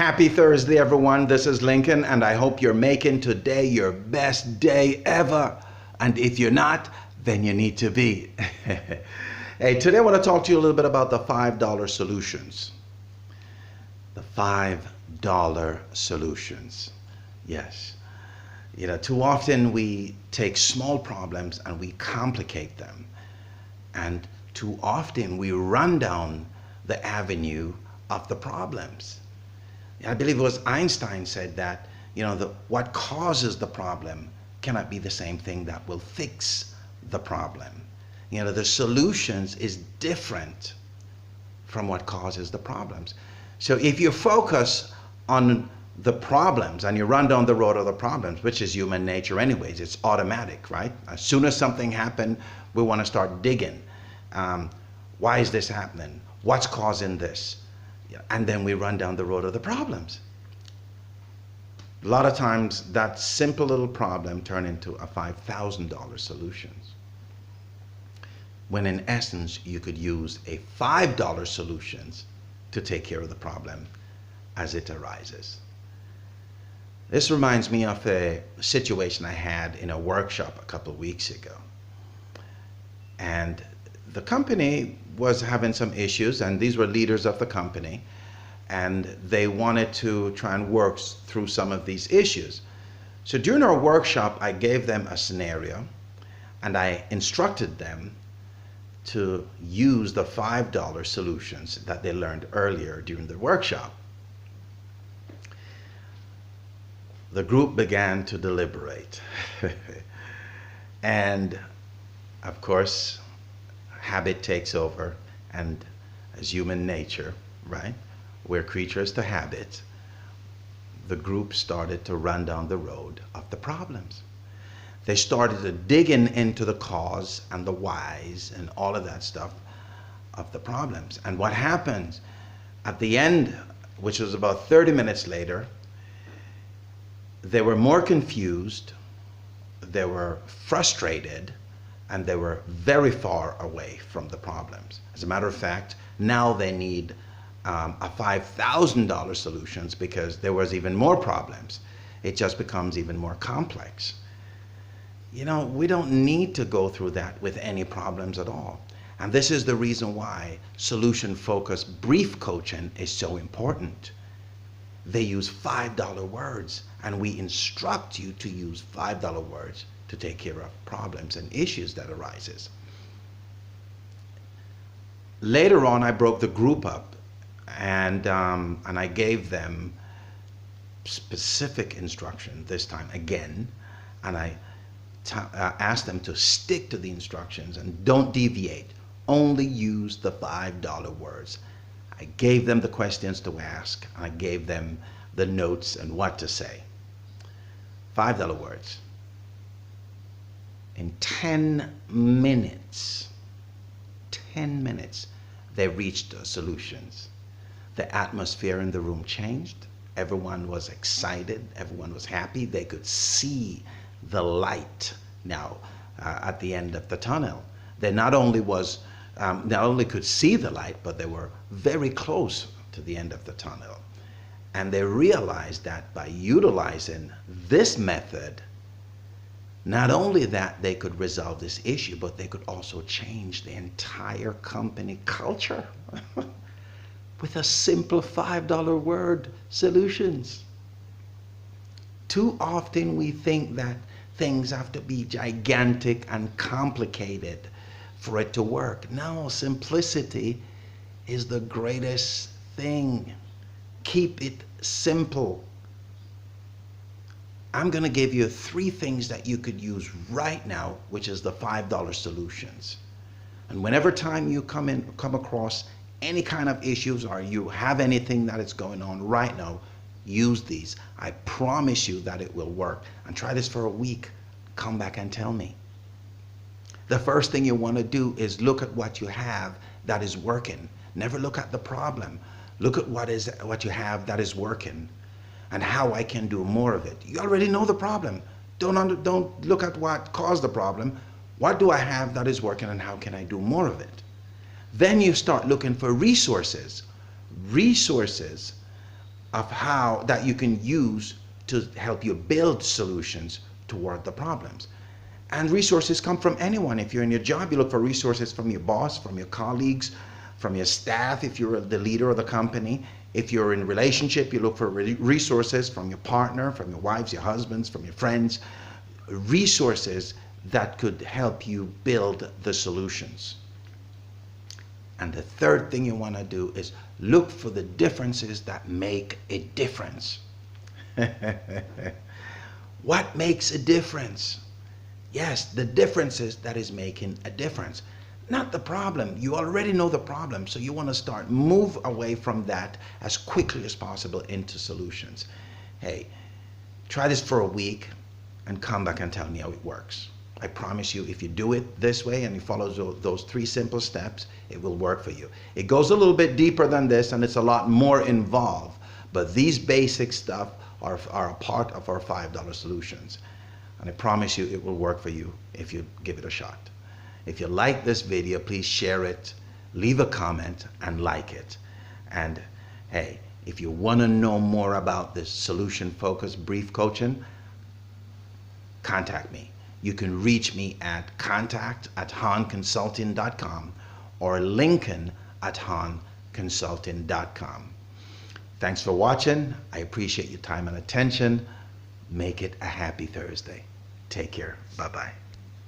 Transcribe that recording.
Happy Thursday, everyone. This is Lincoln, and I hope you're making today your best day ever. And if you're not, then you need to be. Hey, today I want to talk to you a little bit about the $5 solutions. The $5 solutions. Yes. You know, too often we take small problems and we complicate them. And too often we run down the avenue of the problems. I believe it was Einstein said that, you know, what causes the problem cannot be the same thing that will fix the problem. You know, the solutions is different from what causes the problems. So if you focus on the problems and you run down the road of the problems, which is human nature anyways, it's automatic, right? As soon as something happens, we want to start digging. Why is this happening? What's causing this? And then we run down the road of the problems. A lot of times that simple little problem turns into a $5,000 solution. When in essence, you could use a $5 solution to take care of the problem as it arises. This reminds me of a situation I had in a workshop a couple of weeks ago. And the company was having some issues, and these were leaders of the company, and they wanted to try and work through some of these issues. So during our workshop, I gave them a scenario, and I instructed them to use the $5 solutions that they learned earlier during the workshop. The group began to deliberate. And of course, habit takes over, and as human nature, right? We're creatures to habit. The group started to run down the road of the problems. They started to dig into the cause and the whys and all of that stuff of the problems. And what happened at the end, which was about 30 minutes later, they were more confused, they were frustrated, and they were very far away from the problems. As a matter of fact, now they need a $5,000 solutions because there was even more problems. It just becomes even more complex. You know, we don't need to go through that with any problems at all. And this is the reason why solution-focused brief coaching is so important. They use $5 words, and we instruct you to use $5 words to take care of problems and issues that arises. Later on, I broke the group up, and I gave them specific instruction this time again, and I asked them to stick to the instructions and don't deviate. Only use the $5 words. I gave them the questions to ask, and I gave them the notes and what to say. $5 words. In 10 minutes, they reached solutions. The atmosphere in the room changed. Everyone was excited. Everyone was happy. They could see the light now at the end of the tunnel. They not only could see the light, but they were very close to the end of the tunnel. And they realized that by utilizing this method, not only that they could resolve this issue, but they could also change the entire company culture with a simple $5 word solutions. Too often we think that things have to be gigantic and complicated for it to work. No, simplicity is the greatest thing. Keep it simple. I'm going to give you 3 things that you could use right now, which is the $5 solutions. And whenever time you come across any kind of issues, or you have anything that is going on right now, use these. I promise you that it will work. And try this for a week. Come back and tell me. The first thing you want to do is look at what you have that is working. Never look at the problem. Look at what you have that is working and how I can do more of it. You already know the problem. Don't look at what caused the problem. What do I have that is working, and how can I do more of it? Then you start looking for resources. Resources of how that you can use to help you build solutions toward the problems. And resources come from anyone. If you're in your job, you look for resources from your boss, from your colleagues, from your staff, if you're the leader of the company. If you're in a relationship, you look for resources from your partner, from your wives, your husbands, from your friends, resources that could help you build the solutions. And the third thing you want to do is look for the differences that make a difference. What makes a difference? Yes, the differences that is making a difference, not the problem. You already know the problem, so you want to move away from that as quickly as possible into solutions. Hey, try this for a week and come back and tell me how it works. I promise you, if you do it this way and you follow those 3 simple steps, it will work for you. It goes a little bit deeper than this, and it's a lot more involved, but these basic stuff are a part of our $5 solutions. And I promise you it will work for you if you give it a shot. If you like this video, please share it, leave a comment, and like it. And hey, if you want to know more about this solution-focused brief coaching, contact me. You can reach me at contact@hanconsulting.com or lincoln@hanconsulting.com. Thanks for watching. I appreciate your time and attention. Make it a happy Thursday. Take care. Bye-bye.